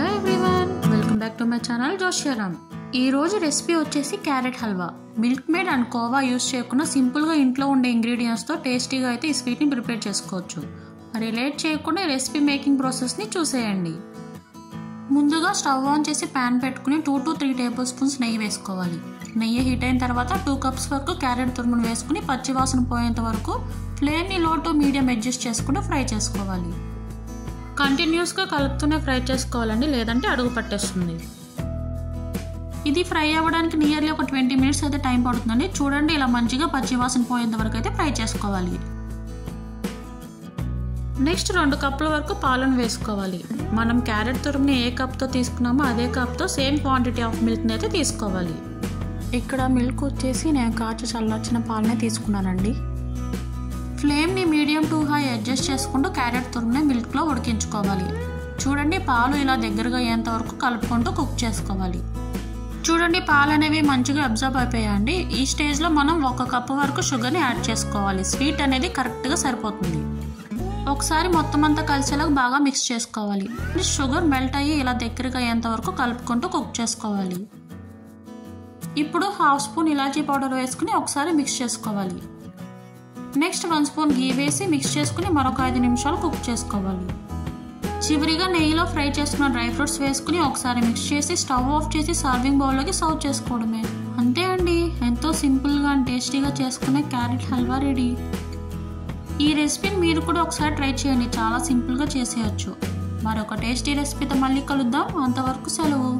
Hello everyone, welcome back to my channel Joshyaram. ఈ రోజు recipe వచ్చేసి carrot halwa. Milkmaid and khoa use చేయకుండా సింపుల్గా ఇంట్లో ఉండే ఇంగ్రీడియంట్స్తో టేస్టీగా అయితే ఈ స్వీట్ని ప్రిపేర్ చేసుకోవచ్చు. మరి లేట్ చేయకుండా ఈ రెసిపీ మేకింగ్ ప్రాసెస్ని చూసేయండి. ముందుగా స్టవ్ ఆన్ చేసి ప్యాన్ పెట్టుకుని 2 to 3 టేబుల్ స్పూన్స్ నెయ్యి వేసుకోవాలి. నెయ్యి హీట్ అయిన తర్వాత 2 కప్స్ వరకు క్యారెట్ తురుమును వేసుకుని పచ్చివాసన పోయేంత వరకు ఫ్లేమ్ని లో టు మీడియం అడ్జస్ట్ చేసుకుంటూ ఫ్రై చేసుకోవాలి. కంటిన్యూస్గా కలుపుతూనే ఫ్రై చేసుకోవాలండి, లేదంటే అడుగు పట్టేస్తుంది. ఇది ఫ్రై అవ్వడానికి నియర్లీ ఒక 20 మినిట్స్ అయితే టైం పడుతుందండి. చూడండి, ఇలా మంచిగా పచ్చివాసన పోయేంత వరకు అయితే ఫ్రై చేసుకోవాలి. నెక్స్ట్ 2 కప్పుల వరకు పాలను వేసుకోవాలి. మనం క్యారెట్ తురుముని ఏ కప్తో తీసుకున్నామో అదే కప్తో సేమ్ క్వాంటిటీ ఆఫ్ మిల్క్ని అయితే తీసుకోవాలి. ఇక్కడ మిల్క్ వచ్చేసి నేను కాచి చల్లార్చిన పాలనే తీసుకున్నానండి. ఫ్లేమ్ని మీడియం టు హై అడ్జస్ట్ చేసుకుంటూ క్యారెట్ తురుముని మిల్క్లో ఉడికించుకోవాలి. చూడండి, పాలు ఇలా దగ్గరగా అయ్యేంత వరకు కలుపుకుంటూ కుక్ చేసుకోవాలి. చూడండి, పాలు అనేవి మంచిగా అబ్జర్వ్ అయిపోయాయండి. ఈ స్టేజ్లో మనం 1 కప్పు వరకు షుగర్ని యాడ్ చేసుకోవాలి. స్వీట్ అనేది కరెక్ట్గా సరిపోతుంది. ఒకసారి మొత్తం అంతా కలిసేలాగా బాగా మిక్స్ చేసుకోవాలి. షుగర్ మెల్ట్ అయ్యి ఇలా దగ్గరగా అయ్యేంత వరకు కలుపుకుంటూ కుక్ చేసుకోవాలి. ఇప్పుడు 1/2 స్పూన్ ఇలాచీ పౌడర్ వేసుకుని ఒకసారి మిక్స్ చేసుకోవాలి. నెక్స్ట్ 1 స్పూన్ గీ వేసి మిక్స్ చేసుకుని మరొక 5 నిమిషాలు కుక్ చేసుకోవాలి. చివరిగా నెయ్యిలో ఫ్రై చేసుకున్న డ్రై ఫ్రూట్స్ వేసుకుని ఒకసారి మిక్స్ చేసి స్టవ్ ఆఫ్ చేసి సర్వింగ్ బౌల్లోకి సర్వ్ చేసుకోవడమే. అంతే అండి, ఎంతో సింపుల్గా అండ్ టేస్టీగా చేసుకునే క్యారెట్ హల్వా రెడీ. ఈ రెసిపీని మీరు కూడా ఒకసారి ట్రై చేయండి, చాలా సింపుల్గా చేసేయచ్చు. మరొక టేస్టీ రెసిపీతో మళ్ళీ కలుద్దాం. అంతవరకు సెలవు.